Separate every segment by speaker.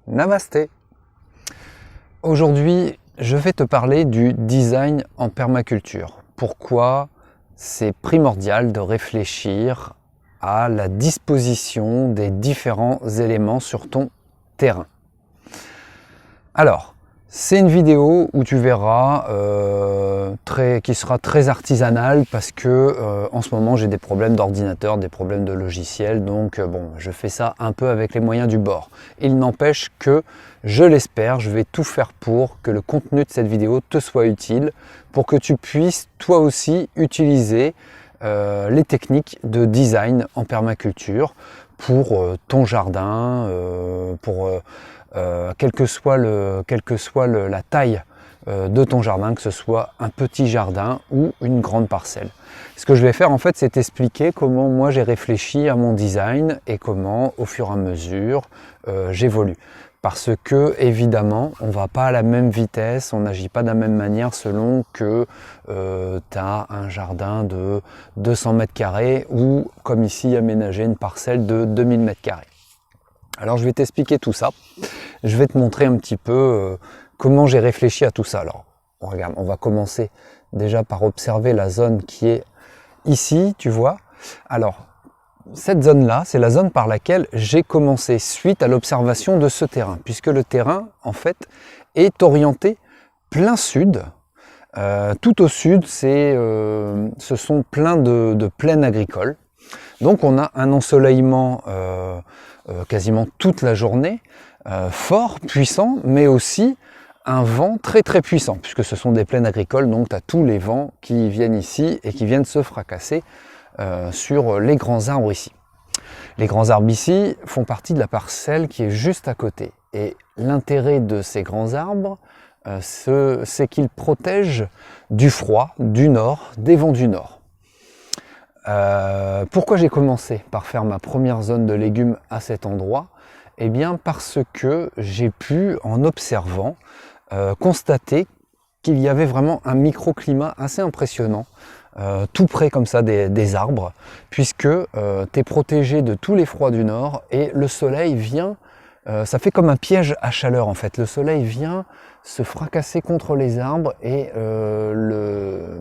Speaker 1: Namasté. Aujourd'hui, je vais te parler du design en permaculture. Pourquoi c'est primordial de réfléchir à la disposition des différents éléments sur ton terrain. Alors, c'est une vidéo où tu verras qui sera très artisanale parce que en ce moment j'ai des problèmes d'ordinateur, des problèmes de logiciel, donc je fais ça un peu avec les moyens du bord. Il n'empêche que, je l'espère, je vais tout faire pour que le contenu de cette vidéo te soit utile, pour que tu puisses toi aussi utiliser les techniques de design en permaculture pour ton jardin, quelle que soit la taille de ton jardin, que ce soit un petit jardin ou une grande parcelle. Ce que je vais faire en fait, c'est t'expliquer comment moi j'ai réfléchi à mon design et comment au fur et à mesure j'évolue. Parce que évidemment, on ne va pas à la même vitesse, on n'agit pas de la même manière selon que tu as un jardin de 200 mètres carrés ou comme ici aménager une parcelle de 2000 mètres carrés. Alors je vais t'expliquer tout ça, je vais te montrer un petit peu comment j'ai réfléchi à tout ça. Alors regarde, on va commencer déjà par observer la zone qui est ici, tu vois. Alors cette zone-là, c'est la zone par laquelle j'ai commencé suite à l'observation de ce terrain, puisque le terrain en fait est orienté plein sud. Tout au sud, ce sont plein de plaines agricoles. Donc on a un ensoleillement quasiment toute la journée, fort, puissant, mais aussi un vent très très puissant, puisque ce sont des plaines agricoles, donc tu as tous les vents qui viennent ici et qui viennent se fracasser sur les grands arbres ici. Les grands arbres ici font partie de la parcelle qui est juste à côté. Et l'intérêt de ces grands arbres, c'est qu'ils protègent du froid, du nord, des vents du nord. Pourquoi j'ai commencé par faire ma première zone de légumes à cet endroit? Eh bien parce que j'ai pu, en observant, constater qu'il y avait vraiment un microclimat assez impressionnant, tout près comme ça des arbres, puisque tu es protégé de tous les froids du nord et le soleil vient, ça fait comme un piège à chaleur en fait, le soleil vient se fracasser contre les arbres et le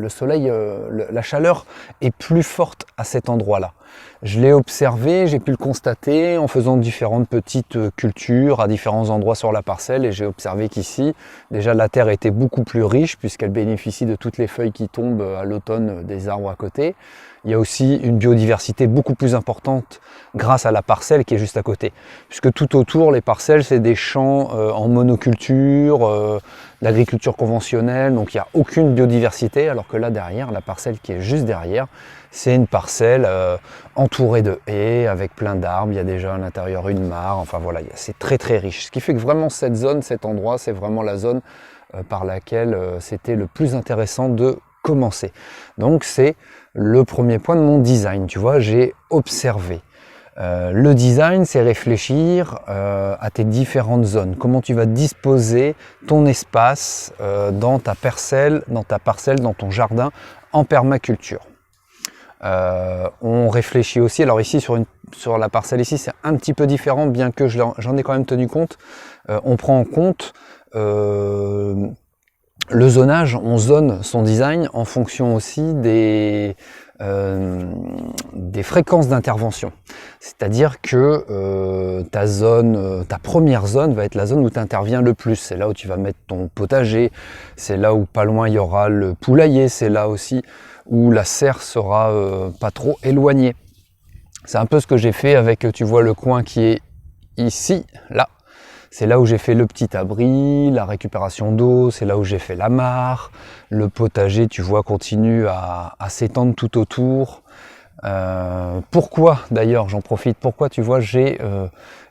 Speaker 1: soleil, la chaleur est plus forte à cet endroit-là. Je l'ai observé, j'ai pu le constater en faisant différentes petites cultures à différents endroits sur la parcelle et j'ai observé qu'ici, déjà la terre était beaucoup plus riche puisqu'elle bénéficie de toutes les feuilles qui tombent à l'automne des arbres à côté. Il y a aussi une biodiversité beaucoup plus importante grâce à la parcelle qui est juste à côté. Puisque tout autour, les parcelles, c'est des champs en monoculture, l'agriculture conventionnelle, donc il n'y a aucune biodiversité, alors que là derrière, la parcelle qui est juste derrière, c'est une parcelle entourée de haies, avec plein d'arbres, il y a déjà à l'intérieur une mare, enfin voilà, c'est très très riche. Ce qui fait que vraiment cette zone, cet endroit, c'est vraiment la zone par laquelle c'était le plus intéressant de commencer. Donc c'est le premier point de mon design, tu vois, j'ai observé. Le design, c'est réfléchir à tes différentes zones, comment tu vas disposer ton espace dans ta parcelle, dans ton jardin en permaculture. On réfléchit aussi, alors ici sur la parcelle ici c'est un petit peu différent, bien que j'en ai quand même tenu compte. On prend en compte le zonage, on zone son design en fonction aussi des fréquences d'intervention. C'est-à-dire que ta première zone va être la zone où tu interviens le plus. C'est là où tu vas mettre ton potager, c'est là où pas loin il y aura le poulailler, c'est là aussi où la serre sera pas trop éloignée. C'est un peu ce que j'ai fait avec, tu vois, le coin qui est ici, là. C'est là où j'ai fait le petit abri, la récupération d'eau, c'est là où j'ai fait la mare, le potager, tu vois, continue à s'étendre tout autour. Pourquoi d'ailleurs, j'en profite, pourquoi tu vois, j'ai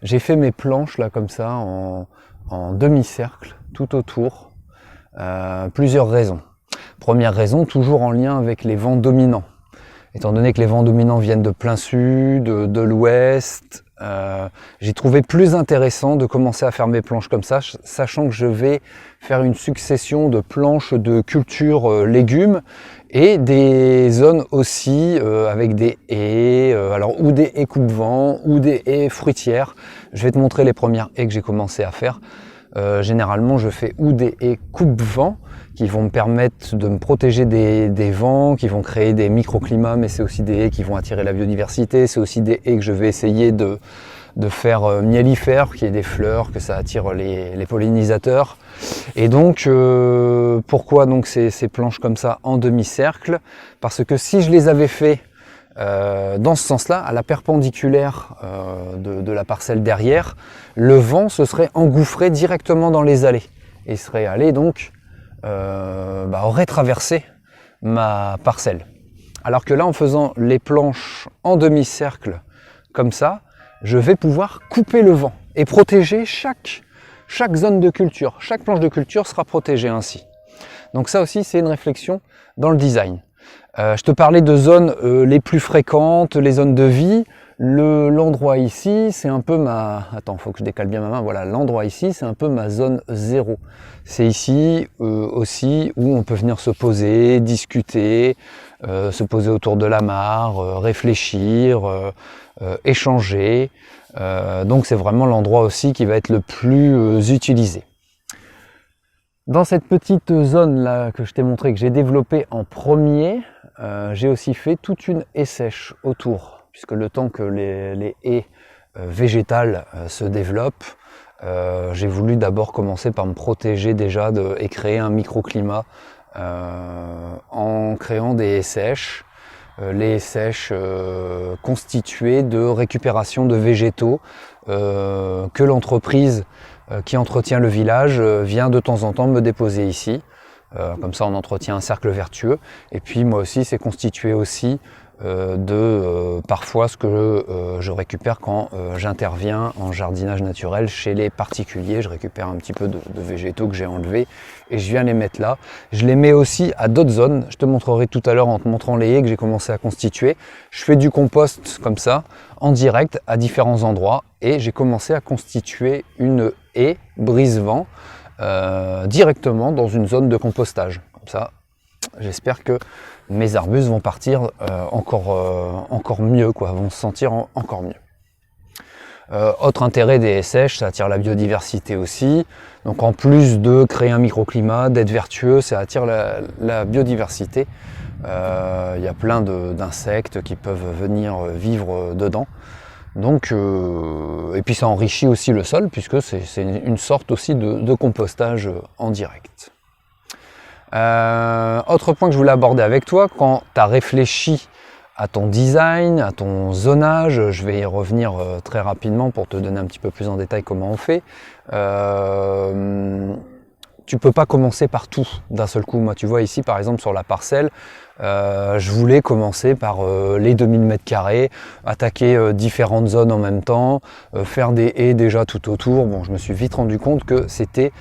Speaker 1: fait mes planches là comme ça en demi-cercle tout autour. Plusieurs raisons. Première raison, toujours en lien avec les vents dominants. Étant donné que les vents dominants viennent de plein sud, de l'ouest, J'ai trouvé plus intéressant de commencer à faire mes planches comme ça, sachant que je vais faire une succession de planches de culture légumes et des zones aussi avec des haies, alors ou des haies coupe-vent ou des haies fruitières. Je vais te montrer les premières haies que j'ai commencé à faire. Généralement, je fais ou des haies coupe-vent qui vont me permettre de me protéger des vents, qui vont créer des microclimats, mais c'est aussi des haies qui vont attirer la biodiversité. C'est aussi des haies que je vais essayer de faire miellifères, qu'il y ait des fleurs, que ça attire les pollinisateurs. Et donc, pourquoi donc ces planches comme ça en demi-cercle? Parce que si je les avais fait dans ce sens-là, à la perpendiculaire de la parcelle derrière, le vent se serait engouffré directement dans les allées et serait allé donc aurait traversé ma parcelle. Alors que là, en faisant les planches en demi-cercle comme ça, je vais pouvoir couper le vent et protéger chaque zone de culture. Chaque planche de culture sera protégée ainsi. Donc ça aussi, c'est une réflexion dans le design. Je te parlais de zones les plus fréquentes, les zones de vie. L'endroit ici, c'est un peu ma... Attends, faut que je décale bien ma main. Voilà, l'endroit ici, c'est un peu ma zone 0. C'est ici aussi où on peut venir se poser, discuter, se poser autour de la mare, réfléchir, échanger. Donc c'est vraiment l'endroit aussi qui va être le plus utilisé. Dans cette petite zone là que je t'ai montré, que j'ai développée en premier, j'ai aussi fait toute une haie sèche autour, puisque le temps que les haies végétales se développent, j'ai voulu d'abord commencer par me protéger déjà et créer un microclimat en créant des haies sèches. Les haies sèches constituées de récupération de végétaux que l'entreprise qui entretient le village vient de temps en temps me déposer ici. Comme ça on entretient un cercle vertueux. Et puis moi aussi c'est constitué aussi parfois ce que je récupère quand j'interviens en jardinage naturel chez les particuliers. Je récupère un petit peu de végétaux que j'ai enlevés et je viens les mettre là. Je les mets aussi à d'autres zones. Je te montrerai tout à l'heure en te montrant les haies que j'ai commencé à constituer. Je fais du compost comme ça en direct à différents endroits et j'ai commencé à constituer une haie brise-vent directement dans une zone de compostage. Comme ça, j'espère que mes arbustes vont partir encore mieux, quoi, vont se sentir encore mieux. Autre intérêt des haies sèches, ça attire la biodiversité aussi. Donc en plus de créer un microclimat, d'être vertueux, ça attire la biodiversité. Il y a plein d'insectes qui peuvent venir vivre dedans. Donc, et puis ça enrichit aussi le sol puisque c'est une sorte aussi de compostage en direct. Autre point que je voulais aborder avec toi, quand tu as réfléchi à ton design, à ton zonage, je vais y revenir très rapidement pour te donner un petit peu plus en détail comment on fait. Tu peux pas commencer par tout d'un seul coup. Moi, tu vois ici, par exemple, sur la parcelle, je voulais commencer par les 2000 m², attaquer différentes zones en même temps, faire des haies déjà tout autour. Bon, je me suis vite rendu compte que c'était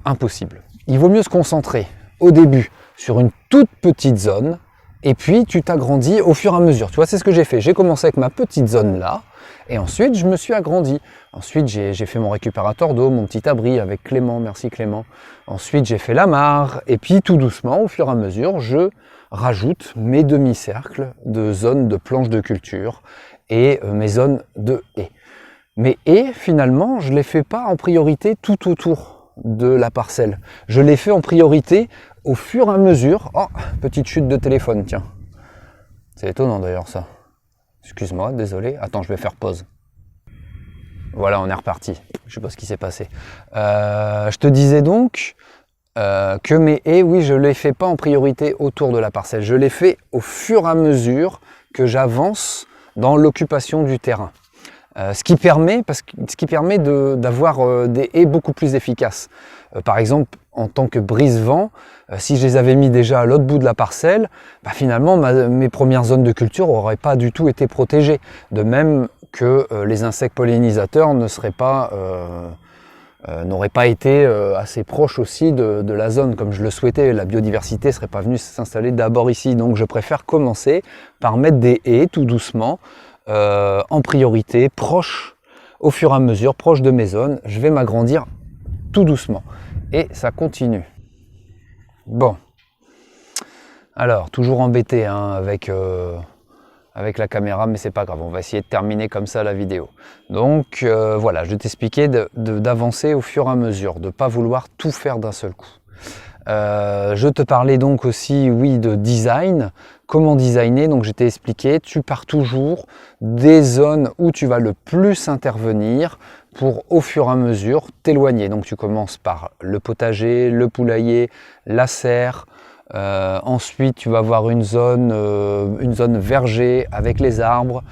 Speaker 1: impossible. Il vaut mieux se concentrer au début sur une toute petite zone et puis tu t'agrandis au fur et à mesure. Tu vois, c'est ce que j'ai fait. J'ai commencé avec ma petite zone là et ensuite je me suis agrandi. Ensuite j'ai fait mon récupérateur d'eau, mon petit abri avec Clément, merci Clément. Ensuite j'ai fait la mare et puis tout doucement au fur et à mesure je rajoute mes demi-cercles de zones de planches de culture et mes zones de haies. Mes haies finalement je les fais pas en priorité tout autour de la parcelle. Je l'ai fait en priorité au fur et à mesure. Oh, petite chute de téléphone, tiens. C'est étonnant d'ailleurs ça. Excuse-moi, désolé. Attends, je vais faire pause. Voilà, on est reparti. Je sais pas ce qui s'est passé. Je te disais donc que mes haies, oui, je les fais pas en priorité autour de la parcelle. Je les fais au fur et à mesure que j'avance dans l'occupation du terrain. Ce qui permet d'avoir des haies beaucoup plus efficaces. Par exemple, en tant que brise-vent, si je les avais mis déjà à l'autre bout de la parcelle, finalement mes premières zones de culture n'auraient pas du tout été protégées. De même que les insectes pollinisateurs n'auraient pas été assez proches aussi de la zone comme je le souhaitais. La biodiversité ne serait pas venue s'installer d'abord ici. Donc je préfère commencer par mettre des haies tout doucement en priorité, proche, au fur et à mesure, proche de mes zones. Je vais m'agrandir tout doucement. Et ça continue. Bon. Alors, toujours embêté hein, avec la caméra, mais c'est pas grave. On va essayer de terminer comme ça la vidéo. Donc, voilà, je vais t'expliquer d'avancer au fur et à mesure, de ne pas vouloir tout faire d'un seul coup. Je te parlais donc aussi, oui, de design. Comment designer? Donc je t'ai expliqué, tu pars toujours des zones où tu vas le plus intervenir pour au fur et à mesure t'éloigner. Donc tu commences par le potager, le poulailler, la serre. Ensuite tu vas avoir une zone verger avec les arbres,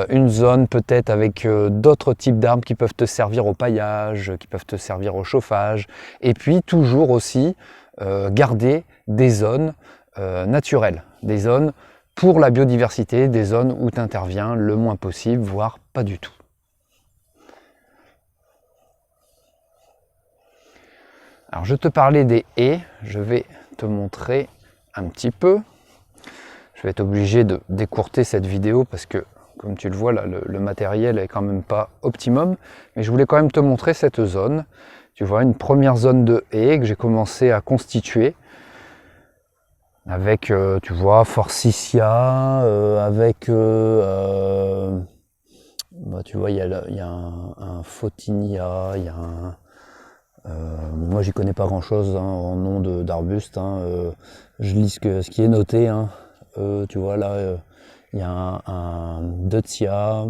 Speaker 1: une zone peut-être avec d'autres types d'arbres qui peuvent te servir au paillage, qui peuvent te servir au chauffage. Et puis toujours aussi garder des zones naturelles, des zones pour la biodiversité, des zones où tu interviens le moins possible, voire pas du tout. Alors je te parlais des haies, je vais te montrer un petit peu. Je vais être obligé de décourter cette vidéo parce que, comme tu le vois, là, le matériel est quand même pas optimum, mais je voulais quand même te montrer cette zone. Tu vois, une première zone de haies que j'ai commencé à constituer avec, tu vois, forsythia, avec, bah, tu vois, il y a un photinia, il y a un... moi, j'y connais pas grand-chose hein, en nom d'arbustes. Hein, je lis ce qui est noté. Hein, tu vois, là, il y a un deutzia.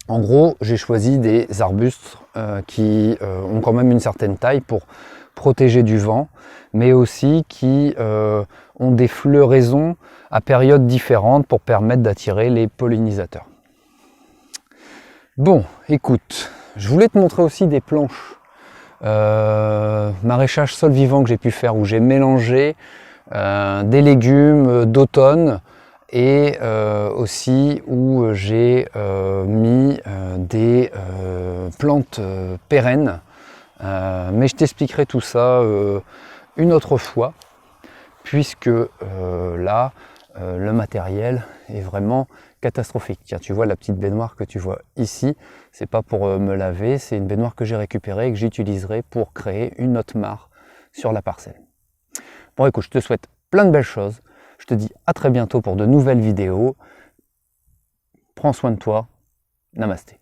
Speaker 1: En gros, j'ai choisi des arbustes qui ont quand même une certaine taille pour protéger du vent, mais aussi qui ont des floraisons à périodes différentes pour permettre d'attirer les pollinisateurs. Bon, écoute, je voulais te montrer aussi des planches maraîchage sol vivant que j'ai pu faire, où j'ai mélangé des légumes d'automne, et aussi où j'ai mis des plantes pérennes. Mais je t'expliquerai tout ça une autre fois, puisque là, le matériel est vraiment catastrophique. Tiens, tu vois la petite baignoire que tu vois ici, c'est pas pour me laver, c'est une baignoire que j'ai récupérée et que j'utiliserai pour créer une autre mare sur la parcelle. Bon écoute, je te souhaite plein de belles choses. Je te dis à très bientôt pour de nouvelles vidéos. Prends soin de toi. Namasté.